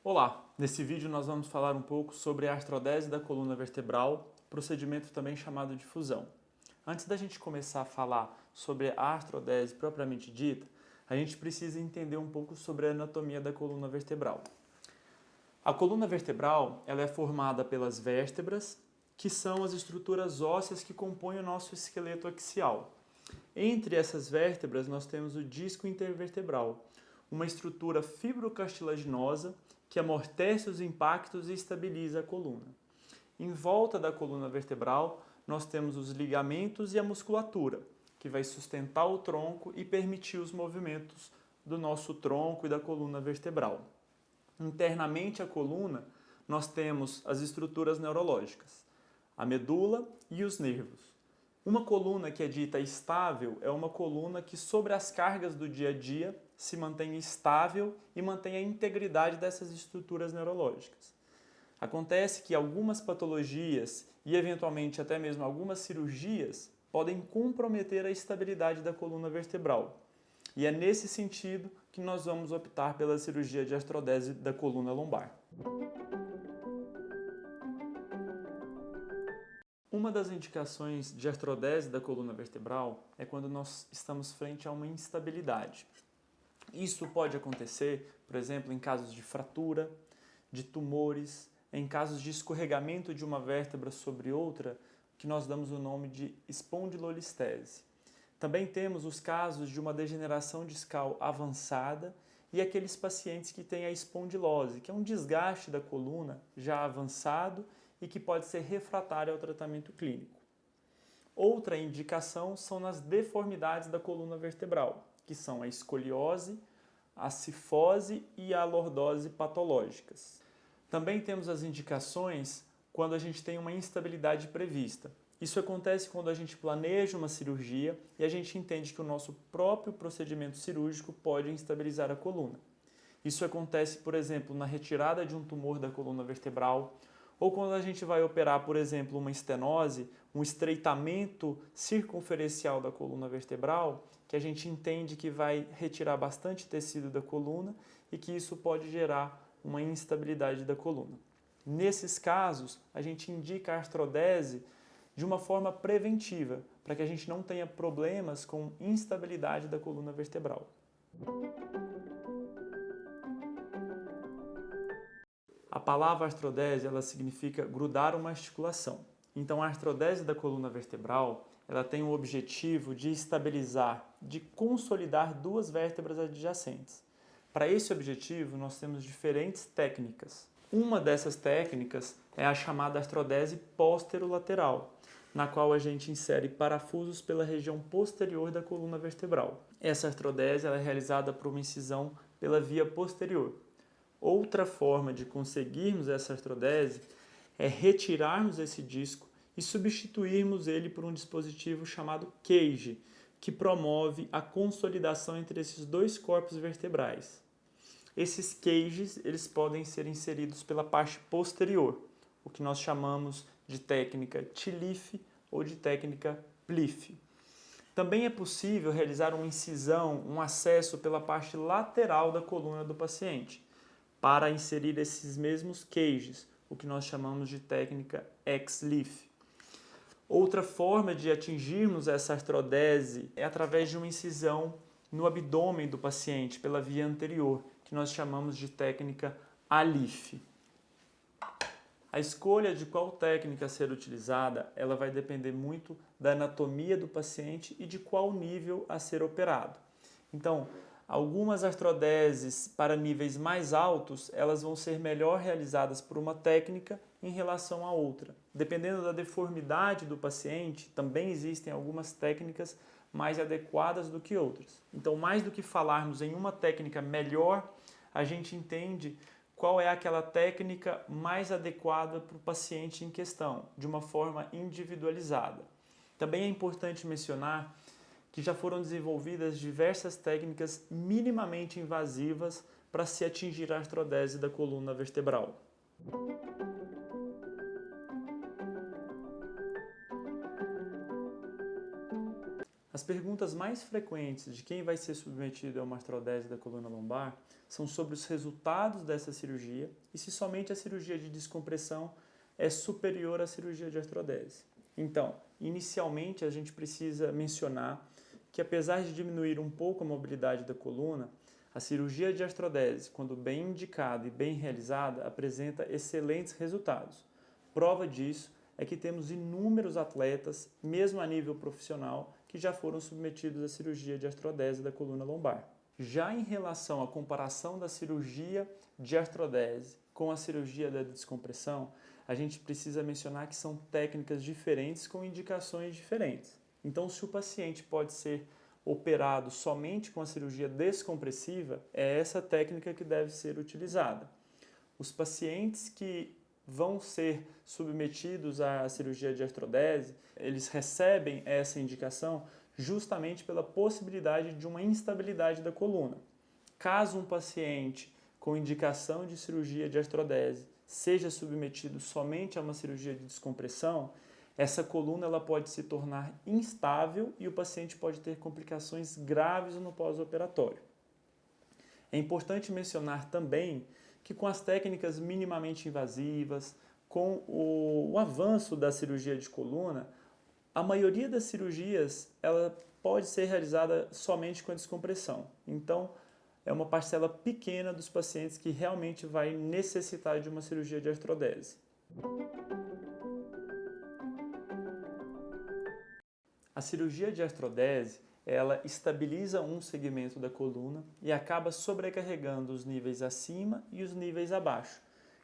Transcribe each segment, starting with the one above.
Olá! Nesse vídeo nós vamos falar um pouco sobre a artrodese da coluna vertebral, procedimento também chamado de fusão. Antes da gente começar a falar sobre a artrodese propriamente dita, a gente precisa entender um pouco sobre a anatomia da coluna vertebral. A coluna vertebral ela é formada pelas vértebras, que são as estruturas ósseas que compõem o nosso esqueleto axial. Entre essas vértebras nós temos o disco intervertebral, uma estrutura fibrocartilaginosa que amortece os impactos e estabiliza a coluna. Em volta da coluna vertebral, nós temos os ligamentos e a musculatura, que vai sustentar o tronco e permitir os movimentos do nosso tronco e da coluna vertebral. Internamente à coluna, nós temos as estruturas neurológicas, a medula e os nervos. Uma coluna que é dita estável é uma coluna que, sobre as cargas do dia a dia, se mantém estável e mantém a integridade dessas estruturas neurológicas. Acontece que algumas patologias e, eventualmente, até mesmo algumas cirurgias podem comprometer a estabilidade da coluna vertebral. E é nesse sentido que nós vamos optar pela cirurgia de artrodese da coluna lombar. Uma das indicações de artrodese da coluna vertebral é quando nós estamos frente a uma instabilidade. Isso pode acontecer, por exemplo, em casos de fratura, de tumores, em casos de escorregamento de uma vértebra sobre outra, que nós damos o nome de espondilolistese. Também temos os casos de uma degeneração discal avançada e aqueles pacientes que têm a espondilose, que é um desgaste da coluna já avançado e que pode ser refratário ao tratamento clínico. Outra indicação são nas deformidades da coluna vertebral, que são a escoliose, a cifose e a lordose patológicas. Também temos as indicações quando a gente tem uma instabilidade prevista. Isso acontece quando a gente planeja uma cirurgia e a gente entende que o nosso próprio procedimento cirúrgico pode instabilizar a coluna. Isso acontece, por exemplo, na retirada de um tumor da coluna vertebral, ou quando a gente vai operar, por exemplo, uma estenose, um estreitamento circunferencial da coluna vertebral, que a gente entende que vai retirar bastante tecido da coluna e que isso pode gerar uma instabilidade da coluna. Nesses casos, a gente indica a artrodese de uma forma preventiva, para que a gente não tenha problemas com instabilidade da coluna vertebral. A palavra artrodese ela significa grudar uma articulação. Então, a artrodese da coluna vertebral ela tem o objetivo de estabilizar, de consolidar duas vértebras adjacentes. Para esse objetivo, nós temos diferentes técnicas. Uma dessas técnicas é a chamada artrodese posterolateral, na qual a gente insere parafusos pela região posterior da coluna vertebral. Essa artrodese ela é realizada por uma incisão pela via posterior. Outra forma de conseguirmos essa artrodese é retirarmos esse disco e substituirmos ele por um dispositivo chamado cage, que promove a consolidação entre esses dois corpos vertebrais. Esses cages eles podem ser inseridos pela parte posterior, o que nós chamamos de técnica TLIF ou de técnica PLIF. Também é possível realizar uma incisão, um acesso pela parte lateral da coluna do paciente, para inserir esses mesmos cages, o que nós chamamos de técnica XLIF. Outra forma de atingirmos essa artrodese é através de uma incisão no abdômen do paciente, pela via anterior, que nós chamamos de técnica ALIF. A escolha de qual técnica ser utilizada, ela vai depender muito da anatomia do paciente e de qual nível a ser operado. Então, algumas artrodeses para níveis mais altos, elas vão ser melhor realizadas por uma técnica em relação a outra. Dependendo da deformidade do paciente, também existem algumas técnicas mais adequadas do que outras. Então, mais do que falarmos em uma técnica melhor, a gente entende qual é aquela técnica mais adequada para o paciente em questão, de uma forma individualizada. Também é importante mencionar que já foram desenvolvidas diversas técnicas minimamente invasivas para se atingir a artrodese da coluna vertebral. As As perguntas mais frequentes de quem vai ser submetido a uma artrodese da coluna lombar são sobre os resultados dessa cirurgia e se somente a cirurgia de descompressão é superior à cirurgia de artrodese. Então, inicialmente a gente precisa mencionar que apesar de diminuir um pouco a mobilidade da coluna, a cirurgia de artrodese, quando bem indicada e bem realizada, apresenta excelentes resultados. Prova disso é que temos inúmeros atletas, mesmo a nível profissional, que já foram submetidos à cirurgia de artrodese da coluna lombar. Já em relação à comparação da cirurgia de artrodese com a cirurgia da descompressão, a gente precisa mencionar que são técnicas diferentes com indicações diferentes. Então, se o paciente pode ser operado somente com a cirurgia descompressiva, é essa técnica que deve ser utilizada. Os pacientes que vão ser submetidos à cirurgia de artrodese, eles recebem essa indicação justamente pela possibilidade de uma instabilidade da coluna. Caso um paciente com indicação de cirurgia de artrodese seja submetido somente a uma cirurgia de descompressão, essa coluna ela pode se tornar instável e o paciente pode ter complicações graves no pós-operatório. É importante mencionar também que com as técnicas minimamente invasivas, com o avanço da cirurgia de coluna, a maioria das cirurgias ela pode ser realizada somente com a descompressão. Então, é uma parcela pequena dos pacientes que realmente vai necessitar de uma cirurgia de artrodese. A cirurgia de artrodese, ela estabiliza um segmento da coluna e acaba sobrecarregando os níveis acima e os níveis abaixo.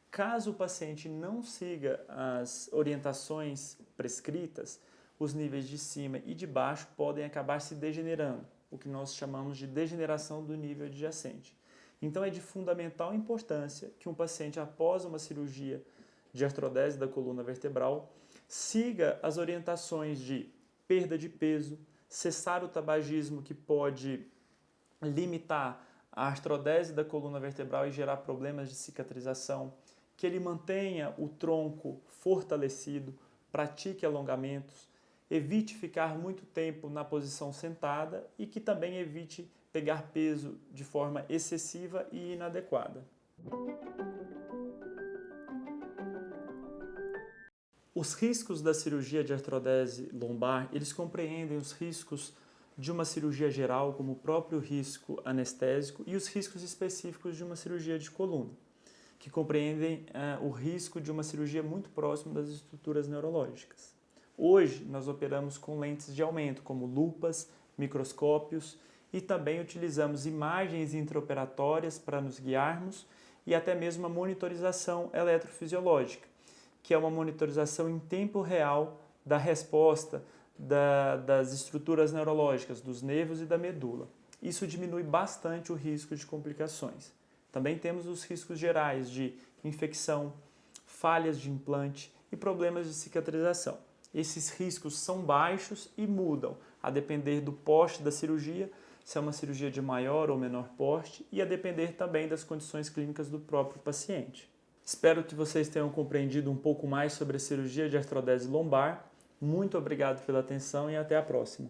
Caso o paciente não siga as orientações prescritas, os níveis de cima e de baixo podem acabar se degenerando, o que nós chamamos de degeneração do nível adjacente. Então é de fundamental importância que um paciente, após uma cirurgia de artrodese da coluna vertebral, siga as orientações de perda de peso, cessar o tabagismo que pode limitar a artrodese da coluna vertebral e gerar problemas de cicatrização, que ele mantenha o tronco fortalecido, pratique alongamentos, evite ficar muito tempo na posição sentada e que também evite pegar peso de forma excessiva e inadequada. Os riscos da cirurgia de artrodese lombar, eles compreendem os riscos de uma cirurgia geral, como o próprio risco anestésico, e os riscos específicos de uma cirurgia de coluna, que compreendem o risco de uma cirurgia muito próxima das estruturas neurológicas. Hoje, nós operamos com lentes de aumento, como lupas, microscópios, e também utilizamos imagens intraoperatórias para nos guiarmos e até mesmo a monitorização eletrofisiológica, que é uma monitorização em tempo real da resposta das estruturas neurológicas, dos nervos e da medula. Isso diminui bastante o risco de complicações. Também temos os riscos gerais de infecção, falhas de implante e problemas de cicatrização. Esses riscos são baixos e mudam a depender do porte da cirurgia, se é uma cirurgia de maior ou menor porte, e a depender também das condições clínicas do próprio paciente. Espero que vocês tenham compreendido um pouco mais sobre a cirurgia de artrodese lombar. Muito obrigado pela atenção e até a próxima.